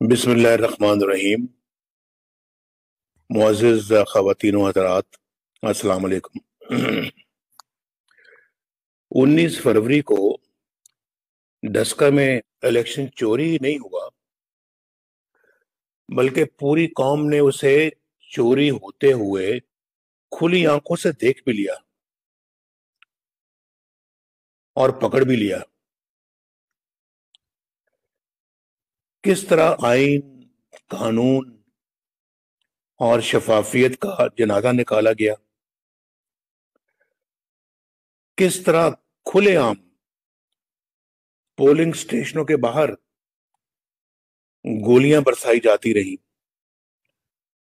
بسم اللہ الرحمن الرحیم۔ معزز خواتین و حضرات، السلام علیکم۔ 19 فروری کو ڈسکا میں الیکشن چوری نہیں ہوا، بلکہ پوری قوم نے اسے چوری ہوتے ہوئے کھلی آنکھوں سے دیکھ بھی لیا اور پکڑ بھی لیا۔ کس طرح آئین، قانون اور شفافیت کا جنازہ نکالا گیا، کس طرح کھلے عام پولنگ سٹیشنوں کے باہر گولیاں برسائی جاتی رہی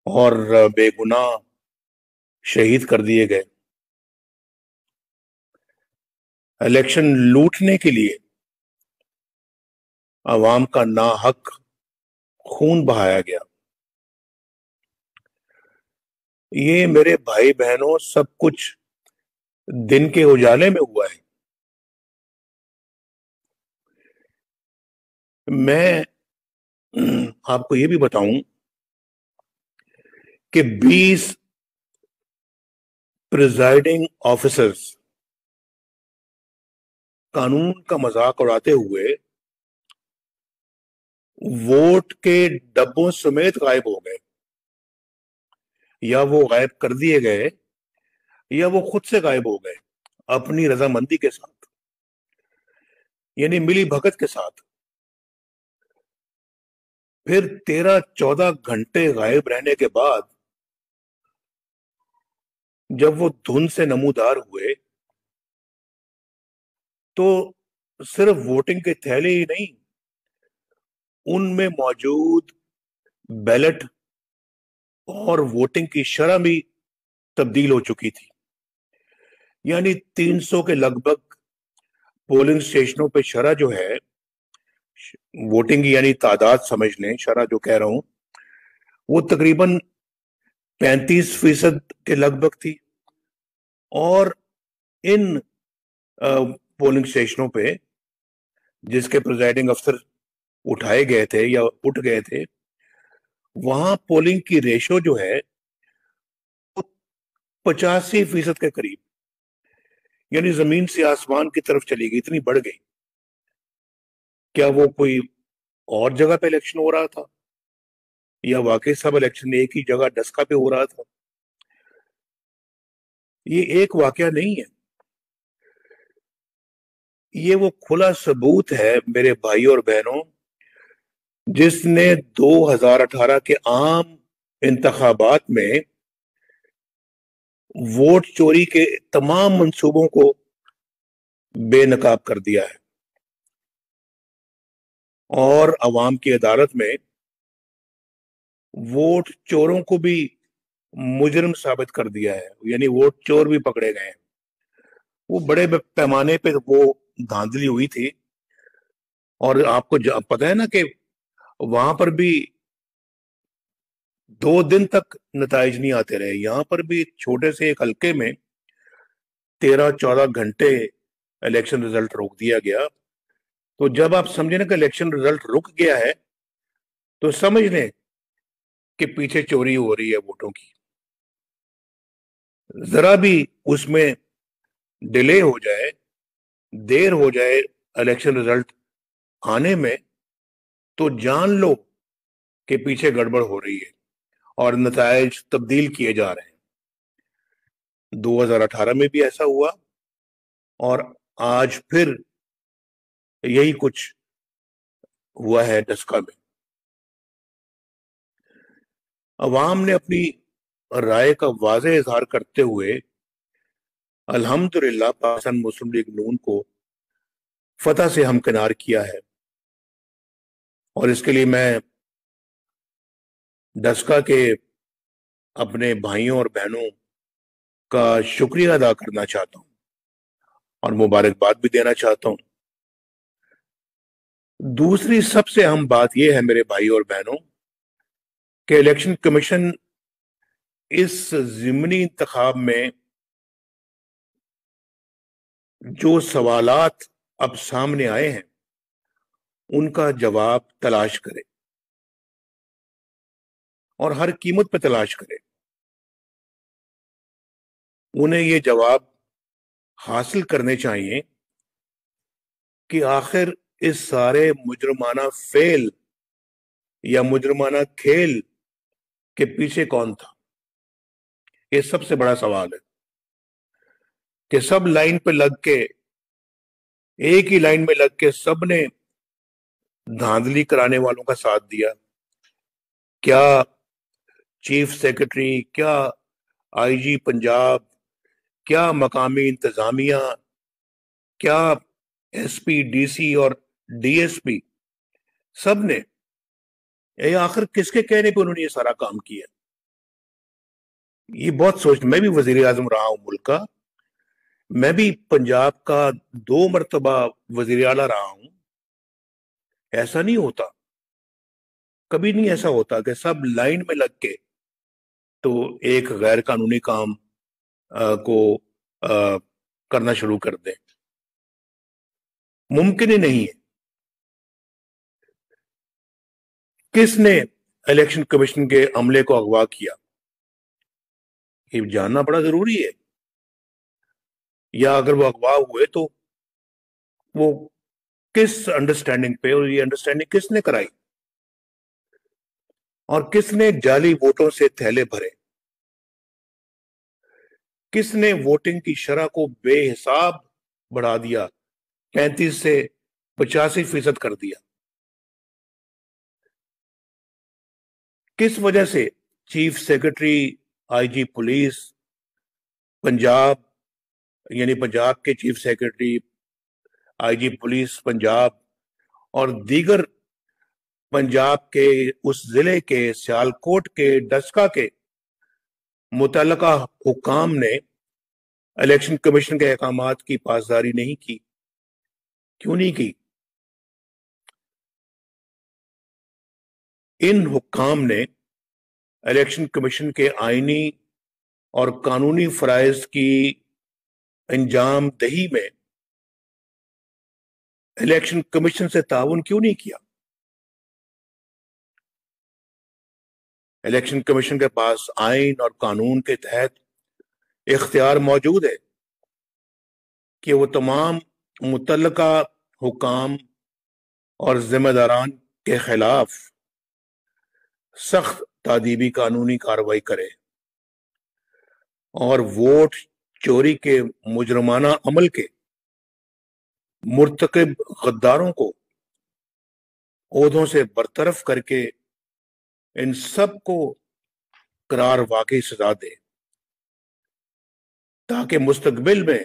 اور بے گناہ شہید کر دیے گئے۔ الیکشن لوٹنے کے لیے عوام کا ناحق خون بہایا گیا۔ یہ میرے بھائی بہنوں سب کچھ دن کے اجالے میں ہوا ہے۔ میں آپ کو یہ بھی بتاؤں کہ 20 پریزائڈنگ آفیسرز قانون کا مذاق اڑاتے ہوئے ووٹ کے ڈبوں سمیت غائب ہو گئے، یا وہ غائب کر دیے گئے یا وہ خود سے غائب ہو گئے اپنی رضامندی کے ساتھ، یعنی ملی بھگت کے ساتھ۔ پھر 13-14 گھنٹے غائب رہنے کے بعد جب وہ دھند سے نمودار ہوئے تو صرف ووٹنگ کے تھیلے ہی نہیں، ان میں موجود بیلٹ اور ووٹنگ کی شرح بھی تبدیل ہو چکی تھی۔ یعنی 300 کے لگ بھگ پولنگ سٹیشنوں پہ شرح جو ہے، ووٹنگ یعنی تعداد سمجھ لیں، شرح جو کہہ رہا ہوں وہ تقریباً 35% کے لگ بھگ تھی، اور ان پولنگ سٹیشنوں پہ جس کے پریزائڈنگ افسر اٹھائے گئے تھے یا اٹھ گئے تھے، وہاں پولنگ کی ریشو جو ہے 85% کے قریب، یعنی زمین سے آسمان کی طرف چلی گئی، اتنی بڑھ گئی۔ کیا وہ کوئی اور جگہ پہ الیکشن ہو رہا تھا، یا واقعی سب الیکشن ایک ہی جگہ ڈسکا پہ ہو رہا تھا؟ یہ ایک واقعہ نہیں ہے، یہ وہ کھلا ثبوت ہے میرے بھائی اور بہنوں، جس نے 2018 کے عام انتخابات میں ووٹ چوری کے تمام منصوبوں کو بے نقاب کر دیا ہے، اور عوام کی عدالت میں ووٹ چوروں کو بھی مجرم ثابت کر دیا ہے، یعنی ووٹ چور بھی پکڑے گئے ہیں۔ وہ بڑے پیمانے پہ وہ دھاندلی ہوئی تھی، اور آپ کو پتہ ہے نا کہ وہاں پر بھی 2 دن تک نتائج نہیں آتے رہے۔ یہاں پر بھی چھوٹے سے ایک حلقے میں 13-14 گھنٹے الیکشن رزلٹ روک دیا گیا۔ تو جب آپ سمجھیں نا کہ الیکشن رزلٹ رک گیا ہے تو سمجھ لیں کہ پیچھے چوری ہو رہی ہے ووٹوں کی۔ ذرا بھی اس میں ڈیلے ہو جائے، دیر ہو جائے الیکشن رزلٹ آنے میں، تو جان لو کہ پیچھے گڑبڑ ہو رہی ہے اور نتائج تبدیل کیے جا رہے ہیں۔ 2018 میں بھی ایسا ہوا، اور آج پھر یہی کچھ ہوا ہے ڈسکا میں۔ عوام نے اپنی رائے کا واضح اظہار کرتے ہوئے الحمدللہ پاکستان مسلم لیگ نون کو فتح سے ہمکنار کیا ہے، اور اس کے لیے میں ڈسکا کے اپنے بھائیوں اور بہنوں کا شکریہ ادا کرنا چاہتا ہوں اور مبارکباد بھی دینا چاہتا ہوں۔ دوسری سب سے اہم بات یہ ہے میرے بھائی اور بہنوں کہ الیکشن کمیشن اس ضمنی انتخاب میں جو سوالات اب سامنے آئے ہیں ان کا جواب تلاش کرے۔ اور ہر قیمت پہ تلاش کرے. انہیں یہ جواب حاصل کرنے چاہیے کہ آخر اس سارے مجرمانہ فعل یا مجرمانہ کھیل کے پیچھے کون تھا. یہ سب سے بڑا سوال ہے کہ سب لائن پہ لگ کے، ایک ہی لائن میں لگ کے سب نے دھاندلی کرانے والوں کا ساتھ دیا. کیا چیف سیکرٹری، کیا آئی جی پنجاب، کیا مقامی انتظامیہ، کیا ایس پی، ڈی سی اور ڈی ایس پی، سب نے، یہ آخر کس کے کہنے پہ انہوں نے یہ سارا کام کیا؟ یہ بہت سوچ. میں بھی وزیر اعظم رہا ہوں ملک کا، میں بھی پنجاب کا 2 مرتبہ وزیر اعلیٰ رہا ہوں. ایسا نہیں ہوتا، کبھی نہیں ایسا ہوتا کہ سب لائن میں لگ کے تو ایک غیر قانونی کام کو کرنا شروع کر دیں. ممکن ہی نہیں ہے. کس نے الیکشن کمیشن کے عملے کو اغوا کیا؟ یہ جاننا بڑا ضروری ہے. یا اگر وہ اغوا ہوئے تو وہ کس انڈرسٹینڈنگ پہ، اور یہ انڈرسٹینڈنگ کس نے کرائی، اور کس نے جعلی ووٹوں سے تھیلے بھرے، کس نے ووٹنگ کی شرح کو بے حساب بڑھا دیا، 35 سے 85% کر دیا. کس وجہ سے چیف سیکرٹری، آئی جی پولیس پنجاب، یعنی پنجاب کے چیف سیکرٹری، آئی جی پولیس پنجاب اور دیگر پنجاب کے اس ضلع کے، سیالکوٹ کے، ڈسکا کے متعلقہ حکام نے الیکشن کمیشن کے احکامات کی پاسداری نہیں کی؟ کیوں نہیں کی؟ ان حکام نے الیکشن کمیشن کے آئینی اور قانونی فرائض کی انجام دہی میں الیکشن کمیشن سے تعاون کیوں نہیں کیا؟ الیکشن کمیشن کے پاس آئین اور قانون کے تحت اختیار موجود ہے کہ وہ تمام متعلقہ حکام اور ذمہ داران کے خلاف سخت تادیبی قانونی کارروائی کرے اور ووٹ چوری کے مجرمانہ عمل کے مرتکب غداروں کو عہدوں سے برطرف کر کے ان سب کو قرار واقعی سزا دے، تاکہ مستقبل میں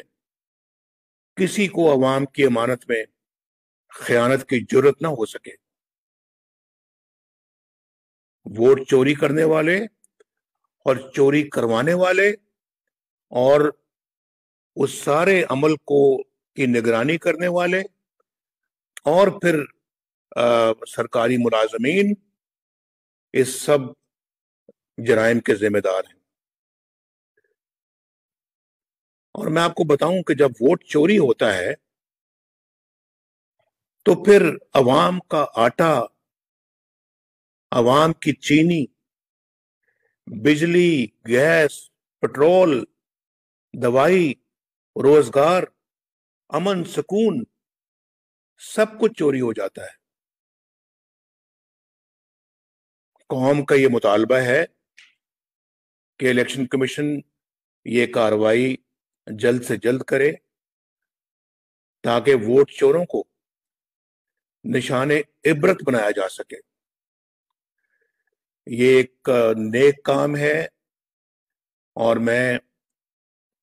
کسی کو عوام کی امانت میں خیانت کی جرت نہ ہو سکے. ووٹ چوری کرنے والے اور چوری کروانے والے اور اس سارے عمل کو کی نگرانی کرنے والے اور پھر سرکاری ملازمین اس سب جرائم کے ذمہ دار ہیں. اور میں آپ کو بتاؤں کہ جب ووٹ چوری ہوتا ہے تو پھر عوام کا آٹا، عوام کی چینی، بجلی، گیس، پٹرول، دوائی، روزگار، امن، سکون، سب کچھ چوری ہو جاتا ہے. قوم کا یہ مطالبہ ہے کہ الیکشن کمیشن یہ کارروائی جلد سے جلد کرے تاکہ ووٹ چوروں کو نشان عبرت بنایا جا سکے. یہ ایک نیک کام ہے اور میں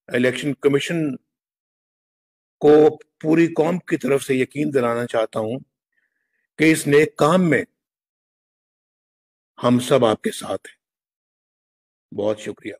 الیکشن کمیشن کو پوری قوم کی طرف سے یقین دلانا چاہتا ہوں کہ اس نیک کام میں ہم سب آپ کے ساتھ ہیں. بہت شکریہ.